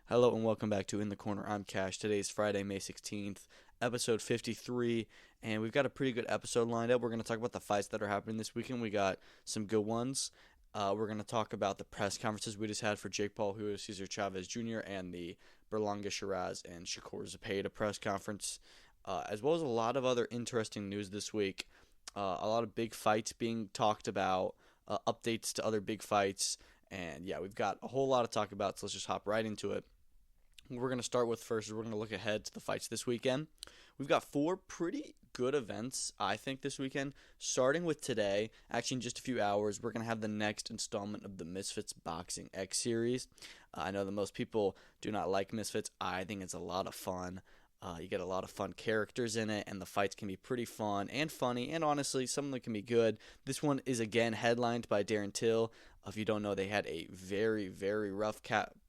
Hello and welcome back to In the Corner. I'm Cash. Today is Friday, May 16th, episode 53, and we've got a pretty good episode lined up. We're going to talk about the fights that are happening this weekend. We got some good ones. We're going to talk about the press conferences we just had for Jake Paul, Julio, Cesar, Chavez Jr., and the Berlanga, Sheeraz, and Shakur Zepeda press conference, as well as a lot of other interesting news this week. A lot of big fights being talked about, updates to other big fights, and yeah, we've got a whole lot to talk about, so let's just hop right into it. What we're going to start with first is we're going to look ahead to the fights this weekend. We've got four pretty good events, I think, this weekend. Starting with today, actually in just a few hours, we're going to have the next installment of the Misfits Boxing X Series. I know that most people do not like Misfits. I think it's a lot of fun. You get a lot of fun characters in it, and the fights can be pretty fun and funny, and honestly, some of them can be good. This one is again headlined by Darren Till. If you don't know, they had a very, very rough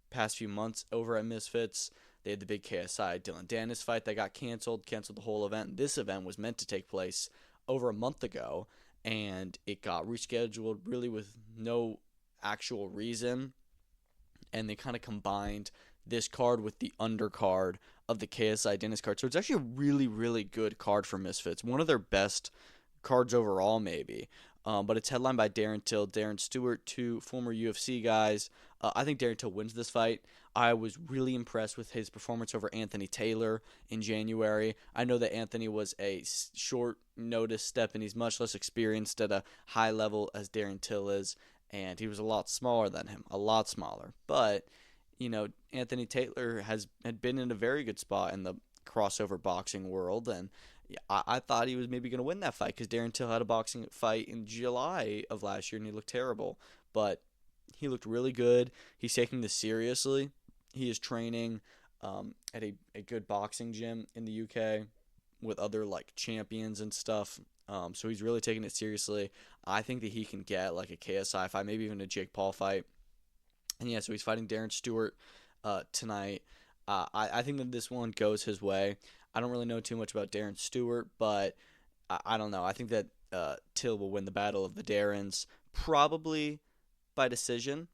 past few months over at Misfits. They had the big KSI Dylan Dennis fight that got canceled the whole event. This event was meant to take place over a month ago, and it got rescheduled really with no actual reason. And they kind of combined this card with the undercard of the KSI Dennis card. So it's actually a really, really good card for Misfits. One of their best cards overall, maybe. But it's headlined by Darren Till, Darren Stewart, two former UFC guys. I think Darren Till wins this fight. I was really impressed with his performance over Anthony Taylor in January. I know that Anthony was a short notice step and he's much less experienced at a high level as Darren Till is. And he was a lot smaller than him, a lot smaller. But, Anthony Taylor had been in a very good spot in the crossover boxing world. And I thought he was maybe going to win that fight because Darren Till had a boxing fight in July of last year and he looked terrible. But he looked really good. He's taking this seriously. He is training at a good boxing gym in the UK with other like champions and stuff. So he's really taking it seriously. I think that he can get like a KSI fight, maybe even a Jake Paul fight. And yeah, so he's fighting Darren Stewart tonight. I think that this one goes his way. I don't really know too much about Darren Stewart, but I don't know. I think that Till will win the battle of the Darrens, probably by decision.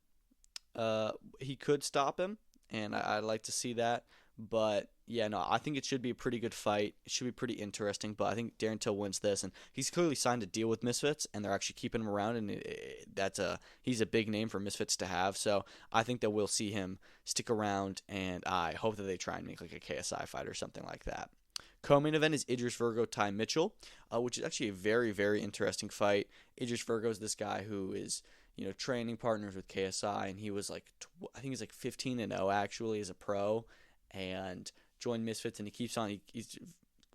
He could stop him, and I'd like to see that. But yeah, no, I think it should be a pretty good fight. It should be pretty interesting. But I think Darren Till wins this, and he's clearly signed a deal with Misfits, and they're actually keeping him around, and he's a big name for Misfits to have. So I think that we'll see him stick around, and I hope that they try and make like a KSI fight or something like that. Co-main event is Idris Virgo Ty Mitchell, which is actually a very, very interesting fight. Idris Virgo is this guy who is training partners with KSI, and he was like, I think he's like 15-0 actually as a pro, and joined Misfits, and he keeps on. He's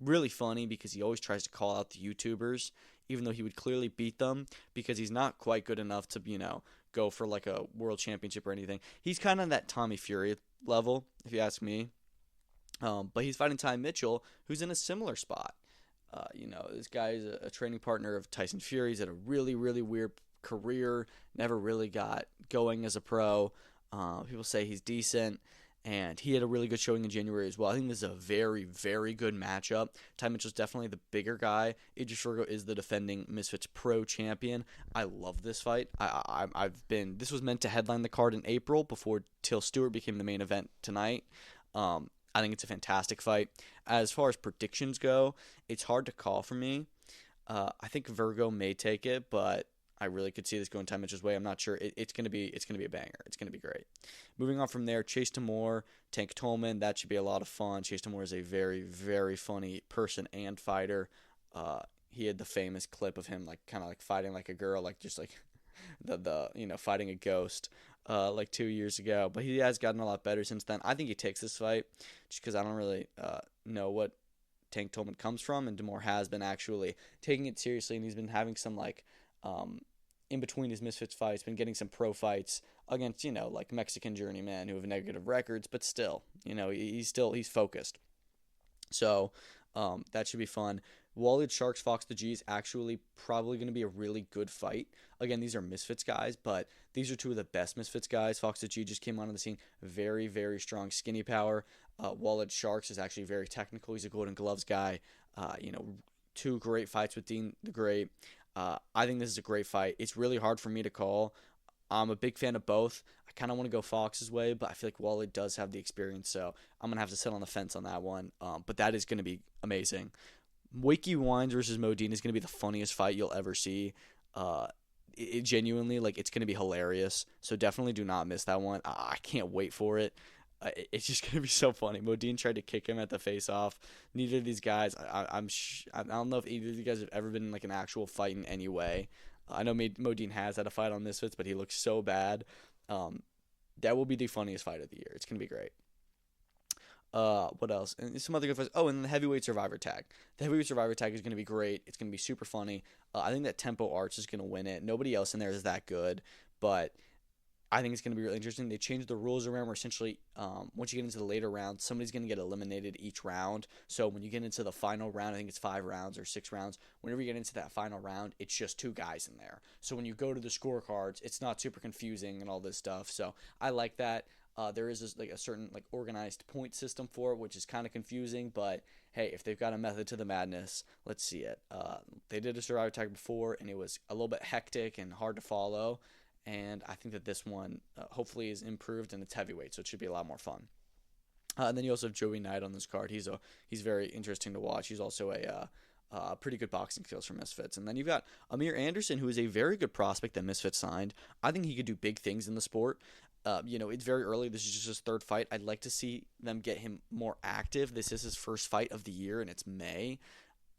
really funny because he always tries to call out the YouTubers, even though he would clearly beat them because he's not quite good enough to go for like a world championship or anything. He's kind of that Tommy Fury level, if you ask me. But he's fighting Ty Mitchell, who's in a similar spot. This guy is a training partner of Tyson Fury. He's had a really, really weird career, never really got going as a pro. People say he's decent, and he had a really good showing in January as well. I think this is a very, very good matchup. Ty Mitchell's definitely the bigger guy. Idris Virgo is the defending Misfits Pro champion. I love this fight. This was meant to headline the card in April before Till Stewart became the main event tonight. I think it's a fantastic fight. As far as predictions go, it's hard to call for me. I think Virgo may take it, but I really could see this going Ty Mitchell's way. I'm not sure. It's gonna be a banger. It's gonna be great. Moving on from there, Chase Tamor, Tank Tolman. That should be a lot of fun. Chase Tamor is a very, very funny person and fighter. He had the famous clip of him like kind of like fighting like a girl, like just like the fighting a ghost like 2 years ago. But he has gotten a lot better since then. I think he takes this fight just because I don't really know what Tank Tolman comes from, and Tamor has been actually taking it seriously, and he's been having some like in between his Misfits fights, been getting some pro fights against, like Mexican journeymen who have negative records, but still, he's focused. So that should be fun. Walled Sharks Fox the G is actually probably going to be a really good fight. Again, these are Misfits guys, but these are two of the best Misfits guys. Fox the G just came onto the scene. Very, very strong skinny power. Walled Sharks is actually very technical. He's a Golden Gloves guy. Two great fights with Dean the Great. I think this is a great fight. It's really hard for me to call. I'm a big fan of both. I kind of want to go Fox's way, but I feel like Wally does have the experience, so I'm going to have to sit on the fence on that one. But that is going to be amazing. Wakey Wines versus Modine is going to be the funniest fight you'll ever see. It genuinely, like, it's going to be hilarious. So definitely do not miss that one. I can't wait for it. It's just going to be so funny. Modine tried to kick him at the face-off. Neither of these guys, I don't know if either of you guys have ever been in, like, an actual fight in any way. I know Modine has had a fight on Misfits, but he looks so bad. That will be the funniest fight of the year. It's going to be great. What else? And some other good fights. Oh, and the heavyweight survivor tag. The heavyweight survivor tag is going to be great. It's going to be super funny. I think that Tempo Arts is going to win it. Nobody else in there is that good, but I think it's going to be really interesting. They changed the rules around where essentially, once you get into the later rounds, somebody's going to get eliminated each round. So when you get into the final round, I think it's 5 rounds or 6 rounds. Whenever you get into that final round, it's just 2 guys in there. So when you go to the scorecards, it's not super confusing and all this stuff. So I like that. There is a certain organized point system for it, which is kind of confusing. But hey, if they've got a method to the madness, let's see it. They did a survivor tag before, and it was a little bit hectic and hard to follow. And I think that this one hopefully is improved, and it's heavyweight, so it should be a lot more fun. And then you also have Joey Knight on this card. He's very interesting to watch. He's also a pretty good boxing skills for Misfits. And then you've got Amir Anderson, who is a very good prospect that Misfits signed. I think he could do big things in the sport. It's very early. This is just his 3rd fight. I'd like to see them get him more active. This is his first fight of the year, and it's May.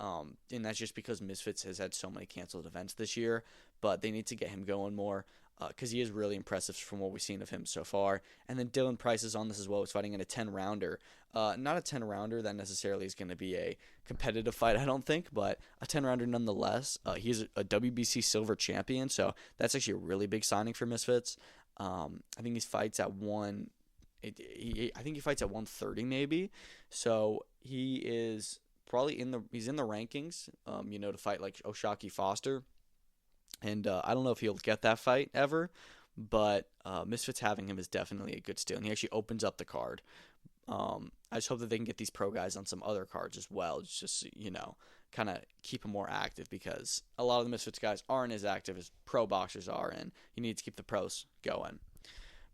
And that's just because Misfits has had so many canceled events this year. But they need to get him going more because he is really impressive from what we've seen of him so far. And then Dylan Price is on this as well. He's fighting in a 10-rounder. Not a 10-rounder that necessarily is going to be a competitive fight, I don't think, but a 10-rounder nonetheless. He's a WBC silver champion, so that's actually a really big signing for Misfits. I think he fights at 130 maybe. So he is probably he's in the rankings, to fight like Oshaki Foster. And I don't know if he'll get that fight ever, but Misfits having him is definitely a good steal. And he actually opens up the card. I just hope that they can get these pro guys on some other cards as well. Just kind of keep him more active, because a lot of the Misfits guys aren't as active as pro boxers are, and you need to keep the pros going.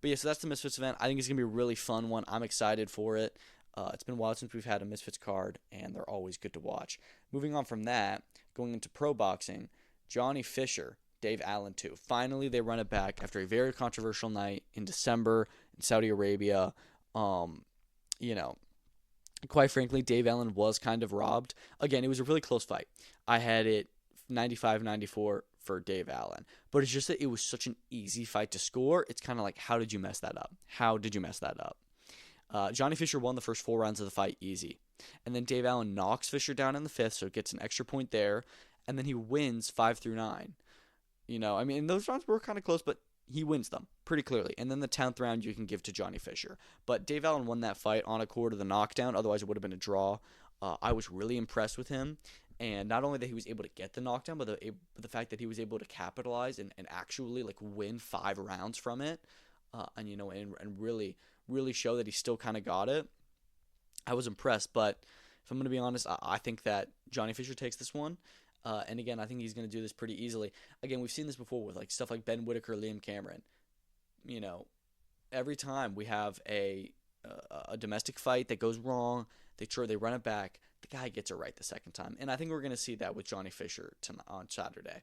But yeah, so that's the Misfits event. I think it's going to be a really fun one. I'm excited for it. It's been a while since we've had a Misfits card, and they're always good to watch. Moving on from that, going into pro boxing, Johnny Fisher, Dave Allen 2. Finally, they run it back after a very controversial night in December in Saudi Arabia. Quite frankly, Dave Allen was kind of robbed. Again, it was a really close fight. I had it 95-94 for Dave Allen. But it's just that it was such an easy fight to score. It's kind of like, how did you mess that up? Johnny Fisher won the first 4 rounds of the fight easy. And then Dave Allen knocks Fisher down in the 5th, so gets an extra point there. And then he wins 5 through 9. Those rounds were kind of close, but he wins them pretty clearly. And then the 10th round you can give to Johnny Fisher. But Dave Allen won that fight on a core to the knockdown. Otherwise, it would have been a draw. I was really impressed with him. And not only that he was able to get the knockdown, but the fact that he was able to capitalize and actually win 5 rounds from it. And really, really show that he still kind of got it. I was impressed. But if I'm going to be honest, I think that Johnny Fisher takes this one. And again, I think he's going to do this pretty easily. Again, we've seen this before with stuff like Ben Whitaker, Liam Cameron. Every time we have a domestic fight that goes wrong, they run it back. The guy gets it right the second time. And I think we're going to see that with Johnny Fisher on Saturday.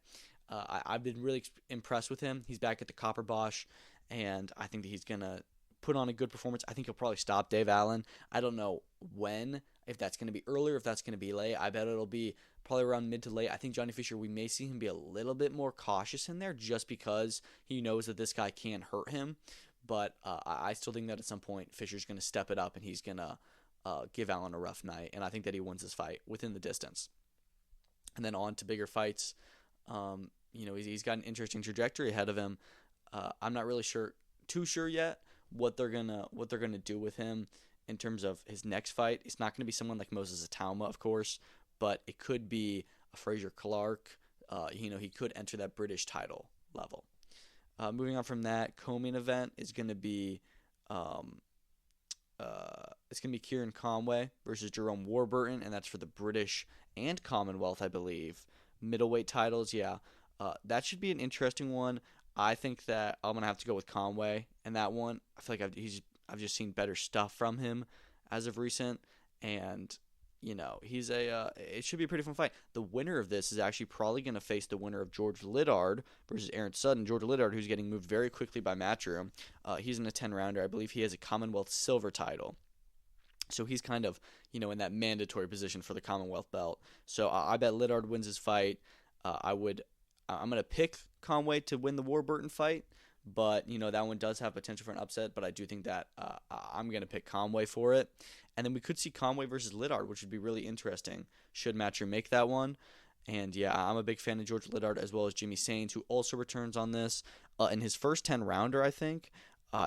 I've been really impressed with him. He's back at the Copper Bosch, and I think that he's going to put on a good performance. I think he'll probably stop Dave Allen. I don't know when, if that's going to be early or if that's going to be late. I bet it'll be probably around mid to late. I think Johnny Fisher, we may see him be a little bit more cautious in there just because he knows that this guy can hurt him. But I still think that at some point Fisher's going to step it up and he's going to give Allen a rough night. And I think that he wins this fight within the distance. And then on to bigger fights. He's got an interesting trajectory ahead of him. I'm not really too sure yet what they're gonna do with him in terms of his next fight. It's not going to be someone like Moses Atauma, of course, but it could be a Fraser Clark. He could enter that British title level. Moving on from that, co-main event is going to be Kieran Conway versus Jerome Warburton, and that's for the British and Commonwealth, I believe, middleweight titles. Yeah, that should be an interesting one. I think that I'm gonna have to go with Conway in that one. I feel like I've just seen better stuff from him as of recent, and he's it should be a pretty fun fight. The winner of this is actually probably gonna face the winner of George Liddard versus Aaron Sutton. George Liddard, who's getting moved very quickly by Matchroom, he's in a 10-rounder. I believe he has a Commonwealth silver title. So he's kind of, in that mandatory position for the Commonwealth belt. So I bet Liddard wins his fight. I'm going to pick Conway to win the Warburton fight, but, that one does have potential for an upset, but I do think that I'm going to pick Conway for it. And then we could see Conway versus Liddard, which would be really interesting should Matchroom make that one. And yeah, I'm a big fan of George Liddard as well as Jimmy Sains, who also returns on this. In his first 10-rounder, I think,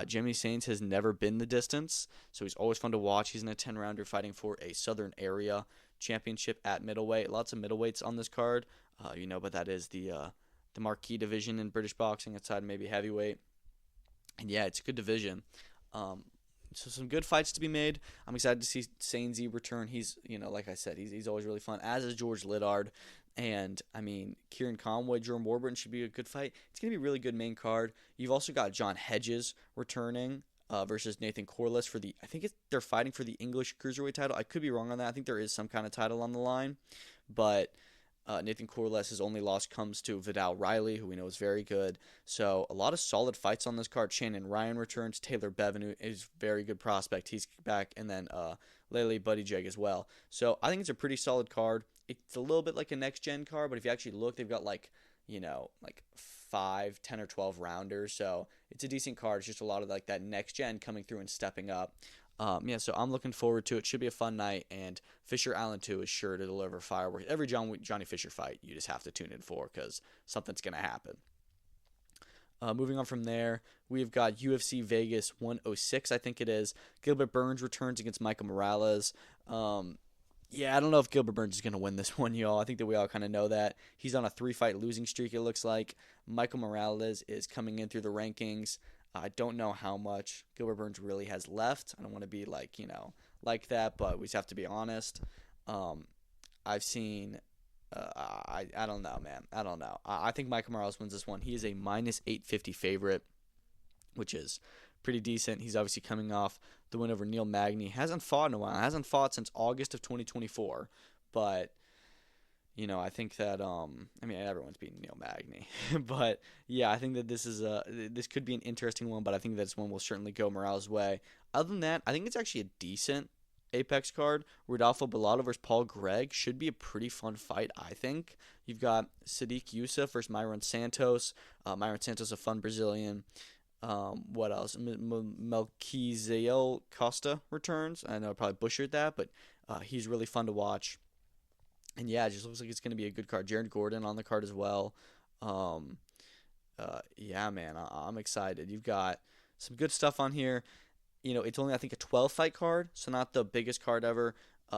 Jimmy Sains has never been the distance, so he's always fun to watch. He's in a 10-rounder fighting for a Southern Area Championship at middleweight. Lots of middleweights on this card, but that is the marquee division in British boxing outside maybe heavyweight. And yeah, it's a good division. So some good fights to be made. I'm excited to see Sainsy return. He's, like I said, he's always really fun, as is George Liddard. And, Kieran Conway, Jerome Warburton should be a good fight. It's going to be a really good main card. You've also got John Hedges returning versus Nathan Corliss for they're fighting for the English Cruiserweight title. I could be wrong on that. I think there is some kind of title on the line. But Nathan Corliss' only loss comes to Vidal Riley, who we know is very good. So a lot of solid fights on this card. Shannon Ryan returns. Taylor Bevan is a very good prospect. He's back. And then Lele Buttigieg as well. So I think it's a pretty solid card. It's a little bit like a next-gen card, but if you actually look, they've got like 5, 10, or 12 rounders. So it's a decent card. It's just a lot of like that next-gen coming through and stepping up. So I'm looking forward to it. Should be a fun night, and Fisher Allen 2 is sure to deliver fireworks. Every Johnny Fisher fight, you just have to tune in for because something's going to happen. Moving on from there, we've got UFC Vegas 106, I think it is. Gilbert Burns returns against Michael Morales. I don't know if Gilbert Burns is going to win this one, y'all. I think that we all kind of know that. He's on a 3-fight losing streak, it looks like. Michael Morales is coming in through the rankings. I don't know how much Gilbert Burns really has left. I don't want to be like that, but we just have to be honest. I've seen, I don't know, man. I don't know. I think Michael Morales wins this one. He is a minus 850 favorite, which is pretty decent. He's obviously coming off the win over Neil Magny. Hasn't fought in a while. Hasn't fought since August of 2024, but I think that everyone's beating Neil Magny, but yeah, I think that this could be an interesting one, but I think this one will certainly go Morales' way. Other than that, I think it's actually a decent Apex card. Rodolfo Bellato versus Paul Gregg should be a pretty fun fight, I think. You've got Sadiq Youssef versus Myron Santos. Myron Santos, a fun Brazilian. What else? Melquizael Costa returns. I know I probably butchered that, but he's really fun to watch. And yeah, it just looks like it's going to be a good card. Jared Gordon on the card as well. Yeah, man, I'm excited. You've got some good stuff on here. It's only, I think, a 12-fight card, so not the biggest card ever.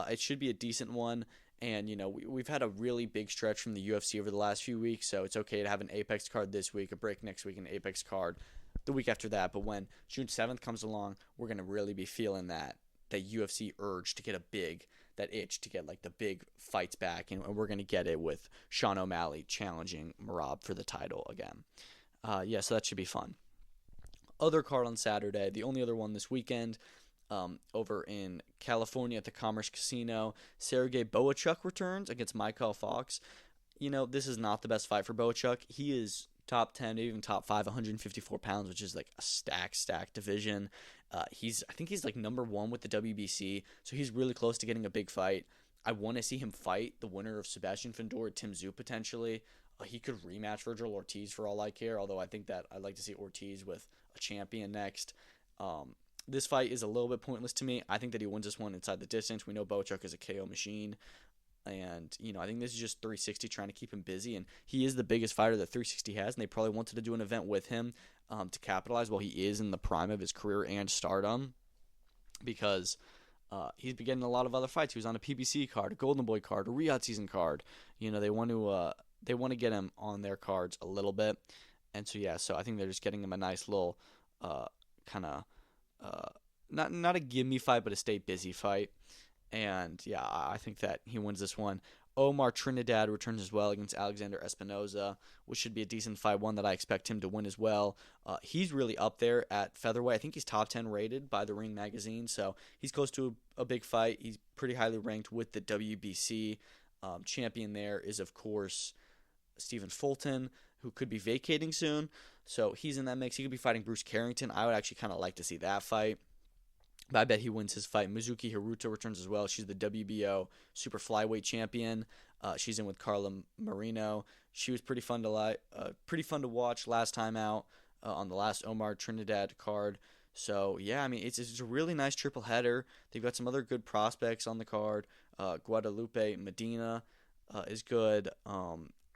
It should be a decent one. And, we've had a really big stretch from the UFC over the last few weeks, so it's okay to have an Apex card this week, a break next week, an Apex card the week after that. But when June 7th comes along, we're going to really be feeling that UFC urge to get that itch to get like the big fights back, and we're going to get it with Sean O'Malley challenging Merab for the title again. So that should be fun. Other card on Saturday, the only other one this weekend, over in California at the Commerce Casino, Sergey Boachuk returns against Michael Fox. This is not the best fight for Boachuk. He is top 10, even top 5, 154 pounds, which is like a stacked division. I think he's like number 1 with the WBC, so he's really close to getting a big fight. I want to see him fight the winner of Sebastian Fundora, Tim Tszyu potentially. He could rematch Virgil Ortiz for all I care, although I think that I'd like to see Ortiz with a champion next. This fight is a little bit pointless to me. I think that he wins this one inside the distance. We know Boachuk is a KO machine. And, I think this is just 360 trying to keep him busy. And he is the biggest fighter that 360 has. And they probably wanted to do an event with him to capitalize while he is in the prime of his career and stardom. Because he's been getting a lot of other fights. He was on a PBC card, a Golden Boy card, a Riyadh season card. They want to get him on their cards a little bit. And so I think they're just getting him a nice little kind of not a gimme fight, but a stay busy fight. And yeah, I think that he wins this one. Omar Trinidad returns as well against Alexander Espinoza, which should be a decent fight, one that I expect him to win as well. He's really up there at featherweight. I think he's top 10 rated by the Ring magazine, so he's close to a big fight. He's pretty highly ranked with the WBC. Champion there is, of course, Stephen Fulton, who could be vacating soon. So he's in that mix. He could be fighting Bruce Carrington. I would actually kind of like to see that fight. But I bet he wins his fight. Mizuki Hiruta returns as well. She's the WBO super flyweight champion. She's in with Carla Marino. She was pretty fun to watch last time out on the last Omar Trinidad card. So yeah, I mean it's a really nice triple header. They've got some other good prospects on the card. Guadalupe Medina is good.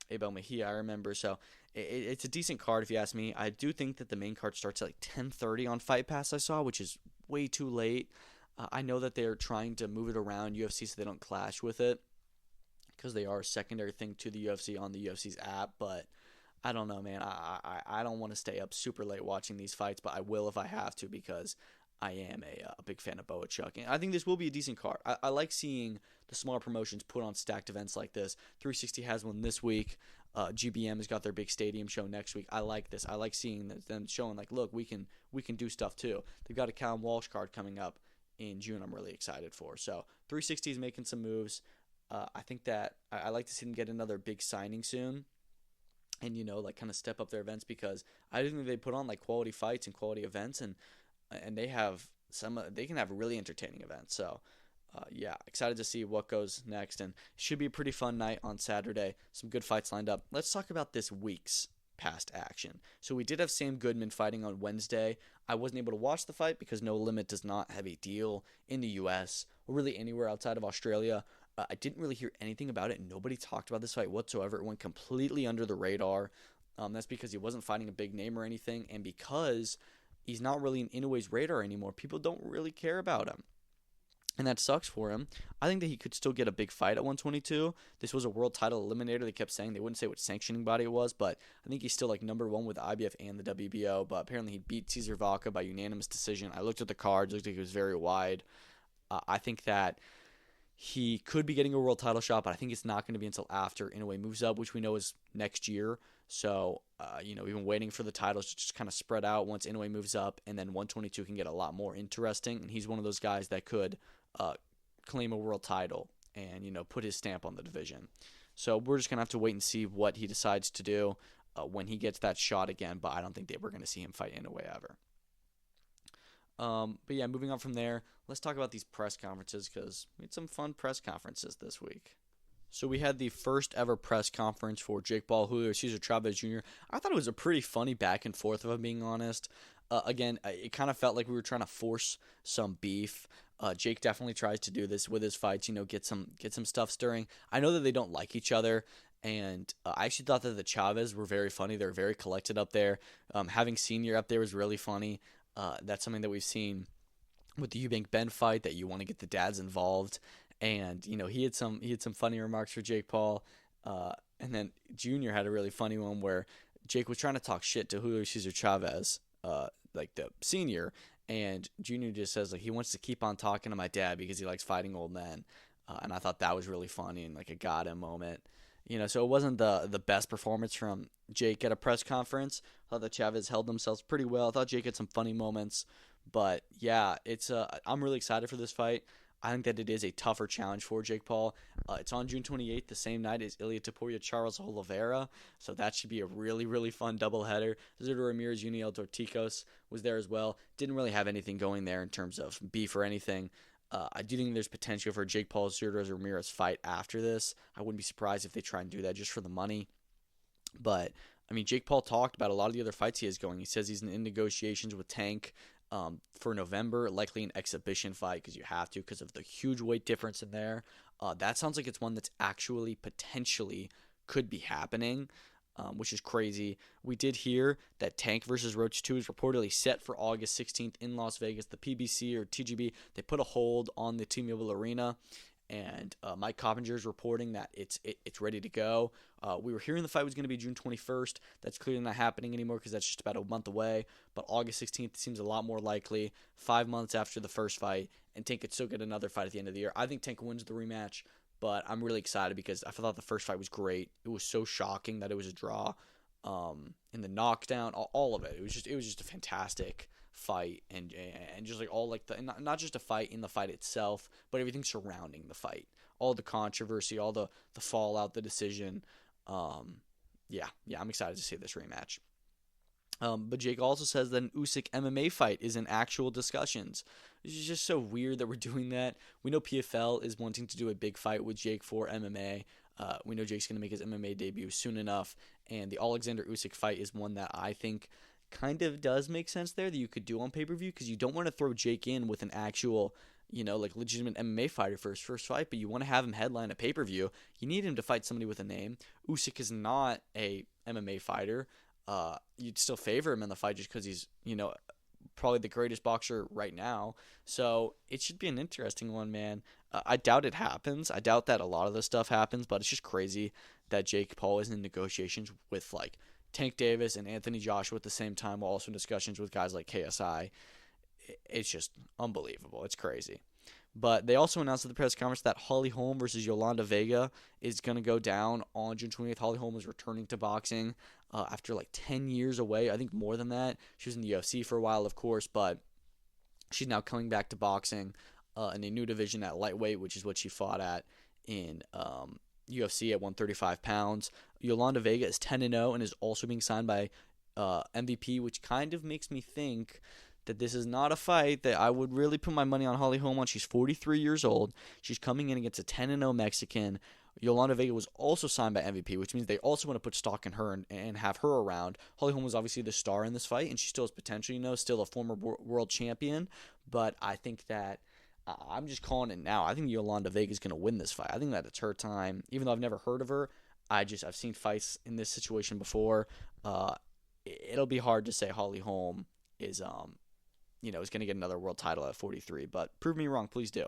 Abel Mejia, I remember. So it's a decent card if you ask me. I do think that the main card starts at like 10:30 on Fight Pass I saw, which is way too late. I know that they're trying to move it around UFC so they don't clash with it because they are a secondary thing to the UFC on the UFC's app, but I don't know, man. I don't want to stay up super late watching these fights, but I will if I have to because I am a big fan of Boachuk. And I think this will be a decent card. I like seeing the smaller promotions put on stacked events like this. 360 has one this week. GBM has got their big stadium show next week. I like this. I like seeing them showing like, look, we can do stuff too. They've got a Callum Walsh card coming up in June. I'm really excited for. So 360 is making some moves. I think that I like to see them get another big signing soon, and like kind of step up their events because I think they put on like quality fights and quality events, and they have they can have really entertaining events. So. Yeah, excited to see what goes next, and it should be a pretty fun night on Saturday. Some good fights lined up. Let's talk about this week's past action. So we did have Sam Goodman fighting on Wednesday. I wasn't able to watch the fight because No Limit does not have a deal in the U.S. or really anywhere outside of Australia. I didn't really hear anything about it. Nobody talked about this fight whatsoever. It went completely under the radar. That's because he wasn't fighting a big name or anything, and because he's not really in Inoue's radar anymore. People don't really care about him. And that sucks for him. I think that he could still get a big fight at 122. This was a world title eliminator. They kept saying they wouldn't say what sanctioning body it was, but I think he's still like number one with IBF and the WBO. But apparently he beat Cesar Vaca by unanimous decision. I looked at the cards. It looked like he was very wide. I think that he could be getting a world title shot, but I think it's not going to be until after Inoue moves up, which we know is next year. So, we've been waiting for the titles to just kind of spread out once Inoue moves up, and then 122 can get a lot more interesting. And he's one of those guys that could claim a world title and put his stamp on the division. So we're just gonna have to wait and see what he decides to do when he gets that shot again. But I don't think that we're gonna see him fight Inoue ever. But yeah, moving on from there, let's talk about these press conferences because we had some fun press conferences this week. So we had the first ever press conference for Jake Paul, Julio Cesar Chavez Jr. I thought it was a pretty funny back and forth, if I'm being honest. Again, it kind of felt like we were trying to force some beef. Jake definitely tries to do this with his fights, get some stuff stirring. I know that they don't like each other, and I actually thought that the Chavez were very funny. They're very collected up there. Having Senior up there was really funny. That's something that we've seen with the Eubank Ben fight, that you want to get the dads involved. And he had some funny remarks for Jake Paul. And then Junior had a really funny one where Jake was trying to talk shit to Julio Cesar Chavez, like the senior, and Junior just says like he wants to keep on talking to my dad because he likes fighting old men. And I thought that was really funny and like a got him moment. So it wasn't the best performance from Jake at a press conference. I thought that Chavez held themselves pretty well. I thought Jake had some funny moments. But yeah, I'm really excited for this fight. I think that it is a tougher challenge for Jake Paul. It's on June 28th, the same night as Ilia Topuria Charles Oliveira. So that should be a really, really fun doubleheader. Zurdo Ramirez, Uniel Dorticos was there as well. Didn't really have anything going there in terms of beef or anything. I do think there's potential for Jake Paul's Zurdo Ramirez fight after this. I wouldn't be surprised if they try and do that just for the money. But, I mean, Jake Paul talked about a lot of the other fights he has going. He says he's in negotiations with Tank for November, likely an exhibition fight because you have to because of the huge weight difference in there. That sounds like it's one that's actually potentially could be happening, which is crazy. We did hear that Tank versus Roach 2 is reportedly set for August 16th in Las Vegas. The PBC or TGB, they put a hold on the T-Mobile Arena, and Mike Coppinger is reporting that it's ready to go. We were hearing the fight was going to be June 21st. That's clearly not happening anymore because that's just about a month away. But August 16th seems a lot more likely, 5 months after the first fight, and Tank could still get another fight at the end of the year. I think Tank wins the rematch, But I'm really excited because I thought the first fight was great. It was so shocking that it was a draw. In the knockdown, all of it. It was just a fantastic fight, and just like all like the not just a fight in the fight itself, but everything surrounding the fight, all the controversy, all the fallout, the decision. Yeah, I'm excited to see this rematch. But Jake also says that an Usyk MMA fight is in actual discussions. It's just so weird that we're doing that. We know PFL is wanting to do a big fight with Jake for MMA. We know Jake's going to make his MMA debut soon enough, and the Alexander Usyk fight is one that I think kind of does make sense there that you could do on pay-per-view, because you don't want to throw Jake in with an actual, like legitimate MMA fighter for his first fight, but you want to have him headline a pay-per-view. You need him to fight somebody with a name. Usyk is not a MMA fighter. You'd still favor him in the fight just because he's, probably the greatest boxer right now. So it should be an interesting one, man. I doubt it happens. I doubt that a lot of this stuff happens, but it's just crazy that Jake Paul is in negotiations with like Tank Davis and Anthony Joshua at the same time, while also in discussions with guys like KSI. It's just unbelievable. It's crazy. But they also announced at the press conference that Holly Holm versus Yolanda Vega is going to go down on June 20th. Holly Holm is returning to boxing after like 10 years away. I think more than that. She was in the UFC for a while, of course, but she's now coming back to boxing in a new division at lightweight, which is what she fought at in UFC at 135 pounds. Yolanda Vega is 10-0 and is also being signed by MVP, which kind of makes me think that this is not a fight that I would really put my money on Holly Holm on. She's 43 years old. She's coming in against a 10-0 Mexican. Yolanda Vega was also signed by MVP, which means they also want to put stock in her and have her around. Holly Holm was obviously the star in this fight, and she still has potential, still a former world champion. But I think that I'm just calling it now. I think Yolanda Vega is going to win this fight. I think that it's her time. Even though I've never heard of her, I've seen fights in this situation before. It'll be hard to say Holly Holm is is going to get another world title at 43, but prove me wrong, please do.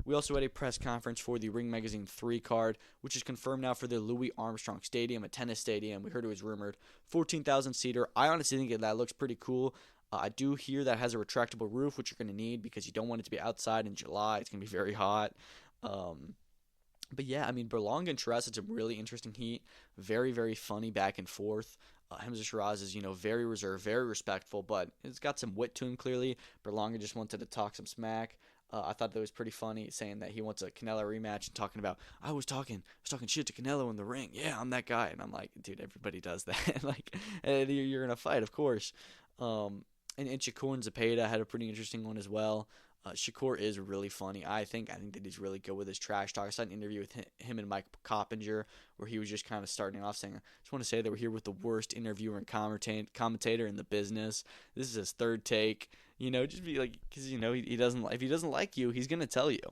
We also had a press conference for the Ring Magazine 3 card, which is confirmed now for the Louis Armstrong Stadium, a tennis stadium. We heard it was rumored. 14,000-seater. I honestly think that looks pretty cool. I do hear that has a retractable roof, which you're going to need because you don't want it to be outside in July. It's going to be very hot. But yeah, Berlanga and Sheeraz had some really interesting heat. Very, very funny back and forth. Hamzah Sheeraz is, very reserved, very respectful, but it's got some wit to him, clearly. Berlanga just wanted to talk some smack. I thought that was pretty funny, saying that he wants a Canelo rematch and talking about, I was talking shit to Canelo in the ring. Yeah, I'm that guy. And I'm like, dude, everybody does that. You're in a fight, of course. And Shakur and Zepeda had a pretty interesting one as well. Shakur is really funny. I think that he's really good with his trash talk. I saw an interview with him and Mike Coppinger where he was just kind of starting off saying, I just want to say that we're here with the worst interviewer and commentator in the business. This is his third take. Just be like, because, he doesn't, if he doesn't like you, he's going to tell you.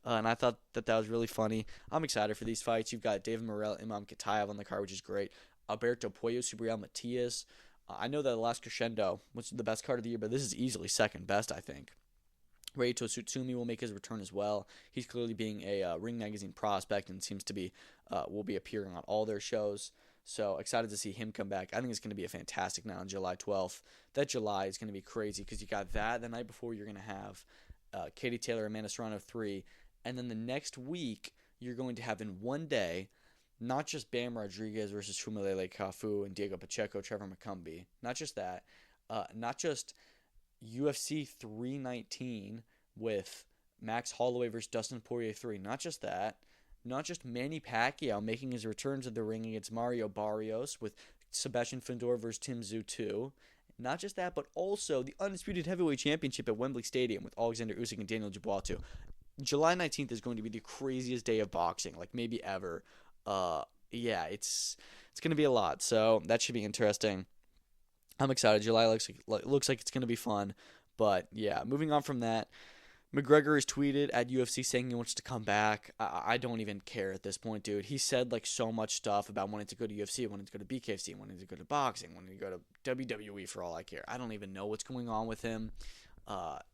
And I thought that was really funny. I'm excited for these fights. You've got David Morrell, Imam Katayev on the card, which is great. Alberto Puello, Subriel Matias. I know that the last Crescendo was the best card of the year, but this is easily second best, I think. Reito Tsutsumi will make his return as well. He's clearly being a Ring Magazine prospect and seems to be will be appearing on all their shows. So excited to see him come back. I think it's going to be a fantastic night on July 12th. That July is going to be crazy because you got that. The night before you're going to have Katie Taylor, Amanda Serrano 3. And then the next week you're going to have in one day not just Bam Rodriguez versus Shumilele Kafu and Diego Pacheco, Trevor McCumbee. Not just that. Not just UFC 319 with Max Holloway versus Dustin Poirier 3. Not just that. Not just Manny Pacquiao making his return to the ring against Mario Barrios with Sebastian Fundora versus Tim Tszyu 2. Not just that, but also the Undisputed Heavyweight Championship at Wembley Stadium with Alexander Usyk and Daniel Dubois 2. July 19th is going to be the craziest day of boxing, like maybe ever. It's going to be a lot, so that should be interesting. I'm excited. July looks like it's going to be fun. But, yeah, moving on from that, McGregor has tweeted at UFC saying he wants to come back. I don't even care at this point, dude. He said, so much stuff about wanting to go to UFC, wanting to go to BKFC, wanting to go to boxing, wanting to go to WWE for all I care. I don't even know what's going on with him. I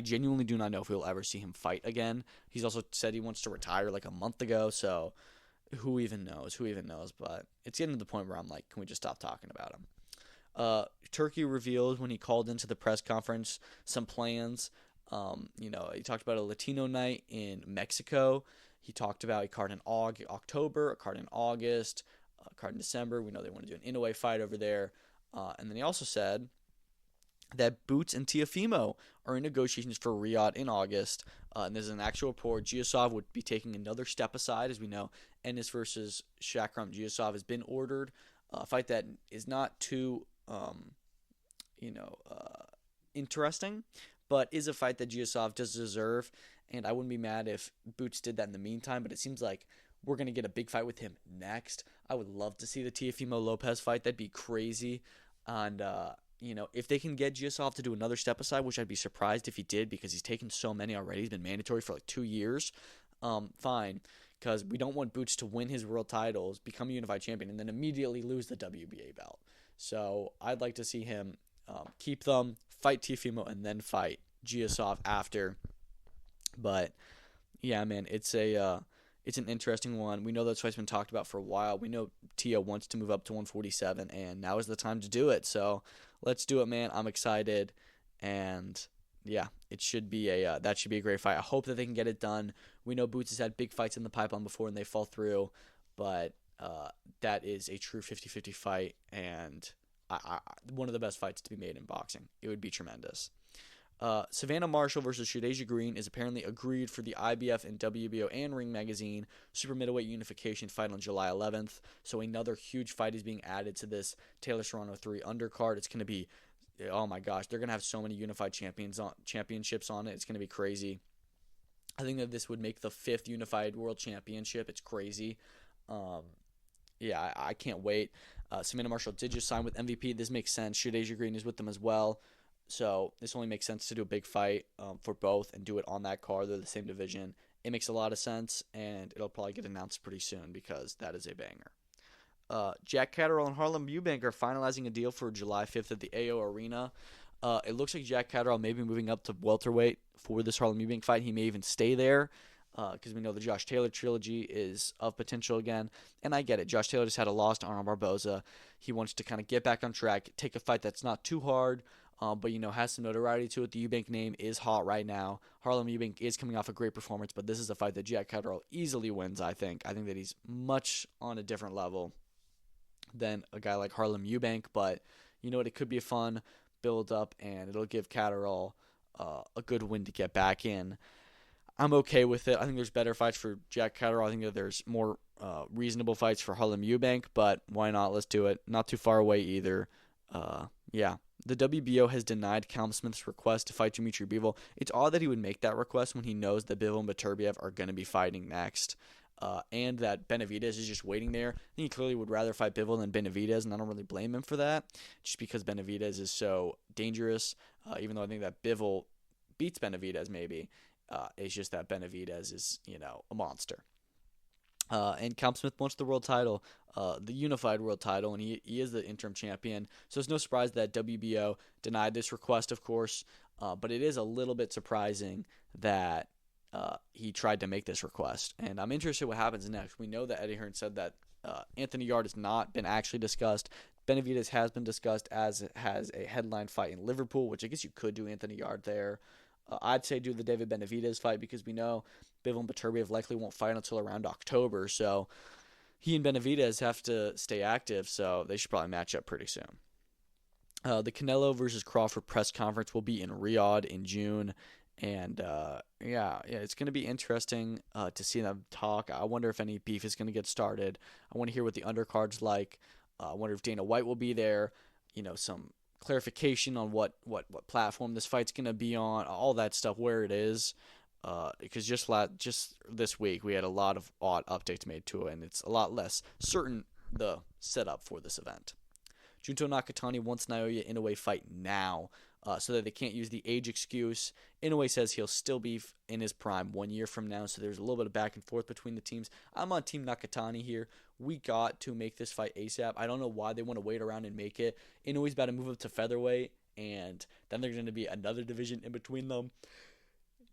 genuinely do not know if we'll ever see him fight again. He's also said he wants to retire a month ago, so who even knows? But it's getting to the point where I'm like, can we just stop talking about him? Turkey revealed when he called into the press conference some plans. He talked about a Latino night in Mexico. He talked about a card in October, a card in August, a card in December. We know they want to do an Inoue fight over there. And then he also said that Boots and Teofimo are in negotiations for Riyadh in August. And there's an actual report. Giasov would be taking another step aside. As we know, Ennis versus Shakur Giasov has been ordered. A fight that is not too, interesting, but is a fight that Giasov does deserve. And I wouldn't be mad if Boots did that in the meantime. But it seems like we're going to get a big fight with him next. I would love to see the Teofimo Lopez fight. That'd be crazy. And, if they can get Giasov to do another step aside, which I'd be surprised if he did because he's taken so many already. He's been mandatory for like 2 years. Fine. Because we don't want Boots to win his world titles, become a unified champion, and then immediately lose the WBA belt. So I'd like to see him keep them, fight Teofimo, and then fight Giasov after. But yeah, man, it's an interesting one. We know that fight's been talked about for a while. We know Teo wants to move up to 147, and now is the time to do it. So let's do it, man. I'm excited, and yeah, it should be that should be a great fight. I hope that they can get it done. We know Boots has had big fights in the pipeline before, and they fall through, but that is a true 50-50 fight, and one of the best fights to be made in boxing. It would be tremendous. Savannah Marshall versus Shakur Green is apparently agreed for the IBF and WBO and Ring Magazine Super Middleweight Unification fight on July 11th. So another huge fight is being added to this Taylor Serrano 3 undercard. It's going to be, oh my gosh, they're going to have so many unified championships on it. It's going to be crazy. I think that this would make the 5th unified world championship. It's crazy. I can't wait. Savannah Marshall did just sign with MVP. This makes sense. Shakur Green is with them as well. So this only makes sense to do a big fight for both and do it on that card. They're the same division. It makes a lot of sense, and it'll probably get announced pretty soon because that is a banger. Jack Catterall and Harlem Eubank are finalizing a deal for July 5th at the AO Arena. It looks like Jack Catterall may be moving up to welterweight for this Harlem Eubank fight. He may even stay there because we know the Josh Taylor trilogy is of potential again. And I get it. Josh Taylor just had a loss to Arnold Barboza. He wants to kind of get back on track, take a fight that's not too hard, but has some notoriety to it. The Eubank name is hot right now. Harlem Eubank is coming off a great performance, but this is a fight that Jack Catterall easily wins, I think. I think that he's much on a different level than a guy like Harlem Eubank, but you know what? It could be a fun build up, and it'll give Catterall a good win to get back in. I'm okay with it. I think there's better fights for Jack Catterall. I think that there's more reasonable fights for Harlem Eubank, but why not? Let's do it. Not too far away either. The WBO has denied Callum Smith's request to fight Dimitri Bivol. It's odd that he would make that request when he knows that Bivol and Beterbiev are going to be fighting next, and that Benavidez is just waiting there. I think he clearly would rather fight Bivol than Benavidez, and I don't really blame him for that, just because Benavidez is so dangerous, even though I think that Bivol beats Benavidez maybe. It's just that Benavidez is, a monster. And Callum Smith wants the world title, the unified world title, and he is the interim champion. So it's no surprise that WBO denied this request, of course, but it is a little bit surprising that he tried to make this request. And I'm interested what happens next. We know that Eddie Hearn said that Anthony Yarde has not been actually discussed. Benavidez has been discussed, as has a headline fight in Liverpool, which I guess you could do Anthony Yarde there. I'd say do the David Benavidez fight because we know Bivol and Beterbiev likely won't fight until around October. So he and Benavidez have to stay active, so they should probably match up pretty soon. The Canelo versus Crawford press conference will be in Riyadh in June. And, it's going to be interesting to see them talk. I wonder if any beef is going to get started. I want to hear what the undercard's like. I wonder if Dana White will be there. Some clarification on what platform this fight's going to be on, all that stuff, where it is. Because just this week we had a lot of odd updates made to it, and it's a lot less certain the setup for this event. Junto Nakatani wants Naoya Inoue fight now, so that they can't use the age excuse. Inoue says he'll still be in his prime 1 year from now, so there's a little bit of back and forth between the teams. I'm on Team Nakatani here. We got to make this fight ASAP. I don't know why they want to wait around and make it. Inoue's about to move up to featherweight, and then there's going to be another division in between them.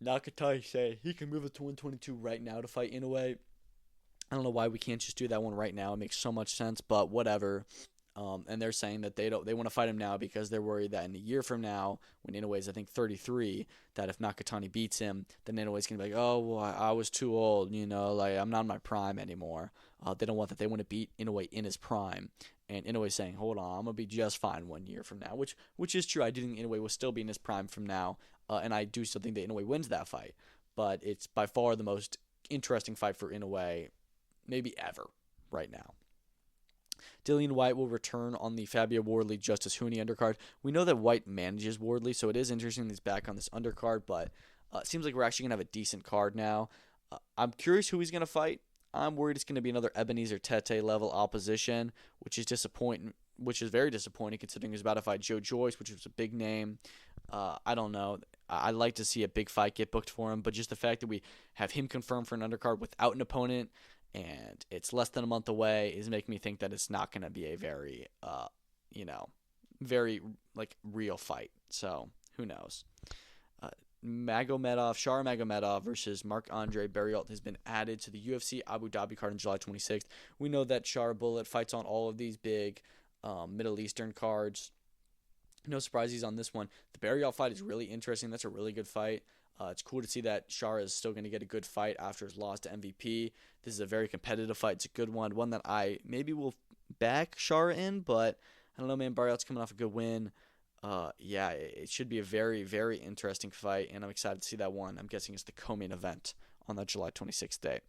Nakatani said he can move up to 122 right now to fight Inoue. I don't know why we can't just do that one right now. It makes so much sense, but whatever. And they're saying that they want to fight him now because they're worried that in a year from now, when Inoue's I think 33, that if Nakatani beats him, then Inoue's gonna be like, oh well, I was too old, like I'm not in my prime anymore. They don't want that. They want to beat Inoue in his prime. And Inoue's saying, hold on, I'm gonna be just fine 1 year from now, which is true. I do think Inoue will still be in his prime from now, and I do still think that Inoue wins that fight. But it's by far the most interesting fight for Inoue, maybe ever, right now. Dillian Whyte will return on the Fabio Wardley Justice Hooney undercard. We know that Whyte manages Wardley, so it is interesting that he's back on this undercard, but it seems like we're actually going to have a decent card now. I'm curious who he's going to fight. I'm worried it's going to be another Ebenezer Tete level opposition, which is very disappointing considering he's about to fight Joe Joyce, which was a big name. I don't know. I'd like to see a big fight get booked for him, but just the fact that we have him confirmed for an undercard without an opponent and it's less than a month away is making me think that it's not going to be a very, very like real fight. So who knows? Shar Magomedov versus Marc-Andre Barriault has been added to the UFC Abu Dhabi card on July 26th. We know that Shar Bullet fights on all of these big Middle Eastern cards. No surprise he's on this one. The Barriault fight is really interesting. That's a really good fight. It's cool to see that Shar is still going to get a good fight after his loss to MVP. This is a very competitive fight. It's a good one that I maybe will back Shar in, but I don't know, man. Barriault's coming off a good win. It should be a very, very interesting fight, and I'm excited to see that one. I'm guessing it's the co-main event on that July 26th day.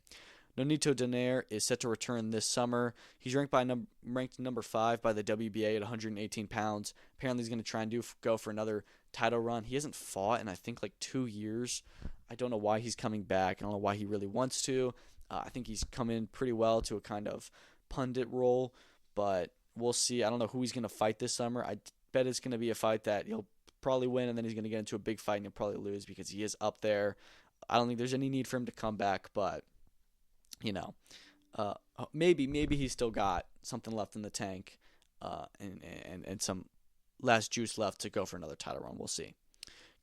Nonito Donaire is set to return this summer. He's ranked number 5 by the WBA at 118 pounds. Apparently he's going to try and go for another title run. He hasn't fought in, I think, like 2 years. I don't know why he's coming back. I don't know why he really wants to. I think he's come in pretty well to a kind of pundit role, but we'll see. I don't know who he's going to fight this summer. I bet it's going to be a fight that he'll probably win, and then he's going to get into a big fight and he'll probably lose because he is up there. I don't think there's any need for him to come back, but maybe he's still got something left in the tank, and some last juice left to go for another title run. We'll see.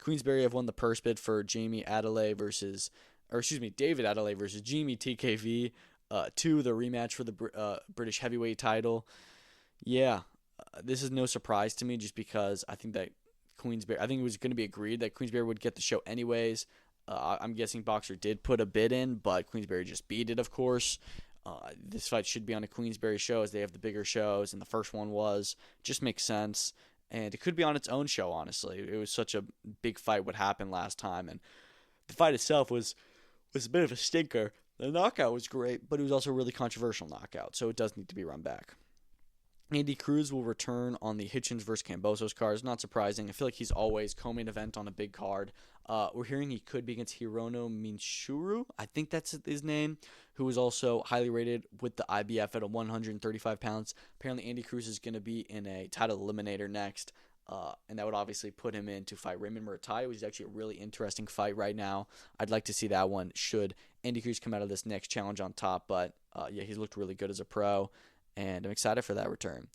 Queensberry have won the purse bid for David Adelaide versus Jimmy TKV, to the rematch for the British heavyweight title. Yeah, this is no surprise to me just because I think that I think it was going to be agreed that Queensberry would get the show anyways. I'm guessing Boxer did put a bid in, but Queensberry just beat it, of course. This fight should be on a Queensberry show as they have the bigger shows, and the first one was. Just makes sense. And it could be on its own show, honestly. It was such a big fight what happened last time, and the fight itself was a bit of a stinker. The knockout was great, but it was also a really controversial knockout, so it does need to be run back. Andy Cruz will return on the Hitchens vs. Kambosos cards. Not surprising. I feel like he's always co-main event on a big card. We're hearing he could be against Hirono Minshuru. I think that's his name, who is also highly rated with the IBF at 135 pounds. Apparently, Andy Cruz is going to be in a title eliminator next, and that would obviously put him in to fight Raymond Murtai, which is actually a really interesting fight right now. I'd like to see that one should Andy Cruz come out of this next challenge on top, but he's looked really good as a pro, and I'm excited for that return.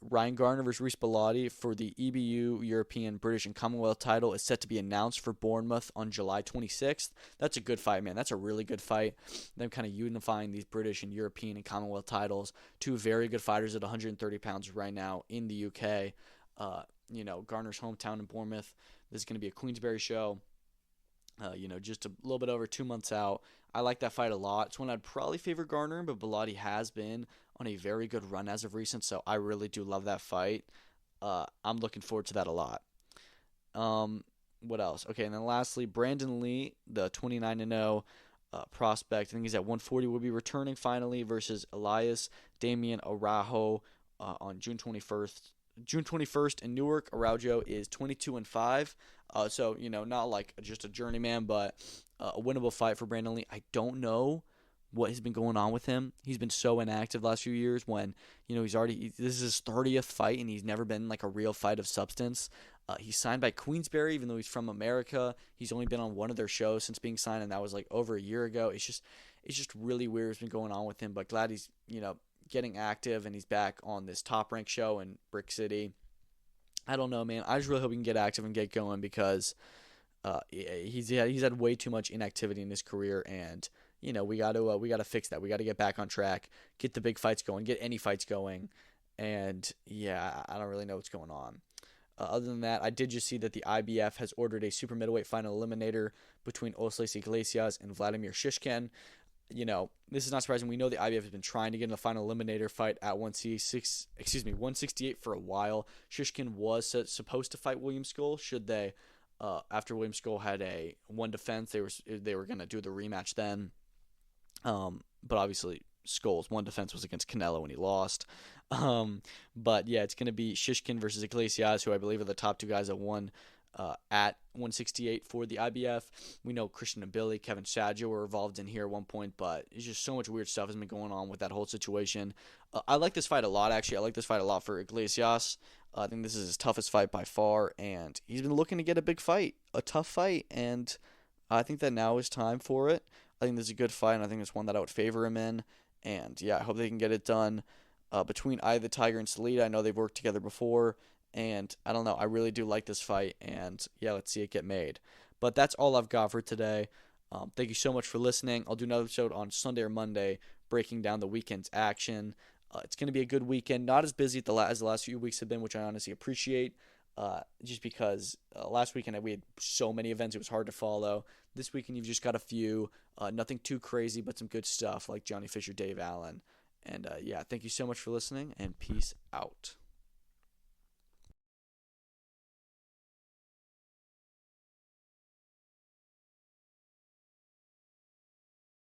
Ryan Garner versus Reece Bellotti for the EBU, European, British, and Commonwealth title is set to be announced for Bournemouth on July 26th. That's a good fight, man. That's a really good fight. Them kind of unifying these British and European and Commonwealth titles. Two very good fighters at 130 pounds right now in the UK. Garner's hometown in Bournemouth. This is going to be a Queensberry show. Just a little bit over 2 months out. I like that fight a lot. It's one I'd probably favor Garner, but Bellotti has been on a very good run as of recent, so I really do love that fight. I'm looking forward to that a lot. What else? Okay, and then lastly, Brandon Lee, the 29-0 prospect, I think he's at 140, will be returning finally versus Elias Damian Araujo on June 21st in Newark. Araujo is 22-5. So, not like just a journeyman, but a winnable fight for Brandon Lee. I don't know what has been going on with him. He's been so inactive the last few years when, this is his 30th fight and he's never been like a real fight of substance. He's signed by Queensberry, even though he's from America. He's only been on one of their shows since being signed, and that was like over a year ago. It's just really weird what's been going on with him, but glad he's, getting active and he's back on this Top Rank show in Brick City. I don't know, man. I just really hope he can get active and get going because he's had way too much inactivity in his career, and we got to fix that. We got to get back on track, get the big fights going, get any fights going, And yeah, I don't really know what's going on. Other than that, I did just see that the IBF has ordered a super middleweight final eliminator between Osles Iglesias and Vladimir Shishkin. This is not surprising. We know the IBF has been trying to get in the final eliminator fight at 168 for a while. Shishkin was supposed to fight William Skull. Should they, after William Skull had a one defense, they were gonna do the rematch then. But obviously Skull's one defense was against Canelo and he lost. But yeah, it's gonna be Shishkin versus Iglesias, who I believe are the top two guys that won at 168 for the IBF. We know Christian and Billy, Kevin Saggio were involved in here at one point, but it's just so much weird stuff has been going on with that whole situation. I like this fight a lot, actually. I like this fight a lot for Iglesias. I think this is his toughest fight by far, and he's been looking to get a big fight, a tough fight, and I think that now is time for it. I think this is a good fight, and I think it's one that I would favor him in, and yeah, I hope they can get it done between Eye of the Tiger and Salida. I know they've worked together before, and I don't know, I really do like this fight, and yeah, let's see it get made. But that's all I've got for today. Thank you so much for listening. I'll do another episode on Sunday or Monday breaking down the weekend's action. It's going to be a good weekend. Not as busy as the last few weeks have been, which I honestly appreciate, just because last weekend we had so many events it was hard to follow. This weekend you've just got a few. Nothing too crazy, but some good stuff like Johnny Fisher, Dave Allen. And yeah, thank you so much for listening, and peace out.